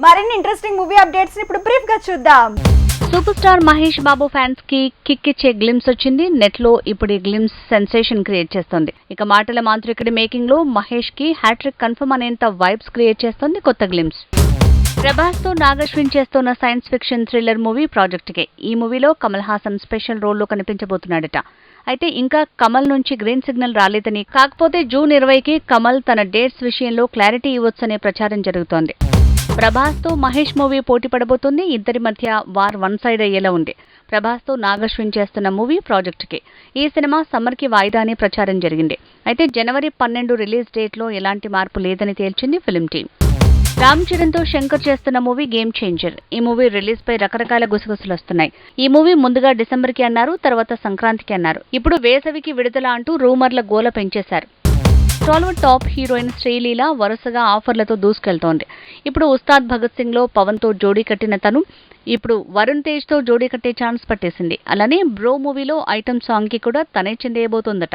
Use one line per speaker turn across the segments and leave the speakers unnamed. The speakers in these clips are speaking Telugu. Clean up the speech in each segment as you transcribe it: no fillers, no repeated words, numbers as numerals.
మరిన్ని ఇంట్రెస్టింగ్ మూవీ అప్డేట్స్ ఇప్పుడు బ్రీఫ్ గా చూద్దాం.
Super star Mahesh Babu fans కి కిక్ ఇచ్చే గ్లిమ్స్ వచ్చింది. నెట్ లో ఇప్పుడు ఈ గ్లిమ్స్ సెన్సేషన్ క్రియేట్ చేస్తోంది. ఇక మాటల మాంత్రికుడి మేకింగ్ లో మహేష్ కి హ్యాట్రిక్ కన్ఫర్మ్ అనేంత వైబ్స్ క్రియేట్ చేస్తోంది కొత్త గ్లిమ్స్. ప్రభాస్ తో నాగశ్విన్ చేస్తున్న science fiction thriller movie project కే. ఈ మూవీలో కమల్ హాసన్ స్పెషల్ రోల్లో కనిపించబోతున్నాడట. అయితే ఇంకా కమల్ నుంచి గ్రీన్ సిగ్నల్ రాలేదని, కాకపోతే జూన్ 20కి కమల్ తన డేట్స్ విషయంలో క్లారిటీ ఇవ్వొచ్చనే ప్రచారం జరుగుతోంది. ప్రభాస్ తో మహేష్ మూవీ పోటీ పడబోతుంది. ఇద్దరి మధ్య వార్ వన్ సైడ్ అయ్యేలా ఉంది. ప్రభాస్ తో నాగశ్విన్ చేస్తున్న మూవీ ప్రాజెక్ట్ కి. ఈ సినిమా సమ్మర్ కి వాయిదా అని ప్రచారం జరిగింది. అయితే జనవరి 12 రిలీజ్ డేట్ లో ఎలాంటి మార్పు లేదని తేల్చింది ఫిల్మ్ టీమ్. రామ్ చరణ్ తో శంకర్ చేస్తున్న మూవీ గేమ్ చేంజర్. ఈ మూవీ రిలీజ్ పై రకరకాల గుసగుసలు వస్తున్నాయి. ఈ మూవీ ముందుగా డిసెంబర్ కి అన్నారు, తర్వాత సంక్రాంతికి అన్నారు. ఇప్పుడు వేసవికి విడుదల అంటూ రూమర్ల గోల పెంచేశారు. టాలీవుడ్ టాప్ హీరోయిన్ శ్రీలీల వరుసగా ఆఫర్లతో దూసుకెళ్తోంది. ఇప్పుడు ఉస్తాద్ భగత్ సింగ్ లో పవన్ తో జోడీ కట్టిన తను ఇప్పుడు వరుణ్ తేజ్ తో జోడీ కట్టే ఛాన్స్ పట్టేసింది. అలానే బ్రో మూవీలో ఐటమ్ సాంగ్ కి కూడా తనే చెందేయబోతోందట.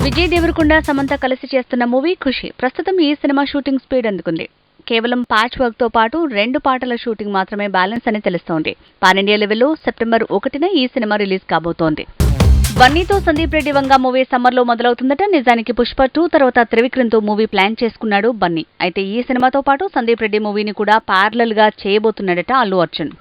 విజయ్ దేవరకొండ సమంత కలిసి చేస్తున్న మూవీ ఖుషి. ప్రస్తుతం ఈ సినిమా షూటింగ్ స్పీడ్ అందుకుంది. కేవలం ప్యాచ్ వర్క్ తో పాటు 2 పాటల షూటింగ్ మాత్రమే బ్యాలెన్స్ అని తెలుస్తోంది. పాన్ ఇండియా లెవెల్లో సెప్టెంబర్ 1న ఈ సినిమా రిలీజ్ కాబోతోంది. బన్నీతో సందీప్ రెడ్డి వంగ మూవీ సమ్మర్ లో మొదలవుతుందట. నిజానికి పుష్ప 2 తర్వాత త్రివిక్రమ్ తో మూవీ ప్లాన్ చేసుకున్నాడు బన్నీ. అయితే ఈ సినిమాతో పాటు సందీప్ రెడ్డి మూవీని కూడా ప్యారలల్ గా చేయబోతున్నాడట అల్లు అర్జున్.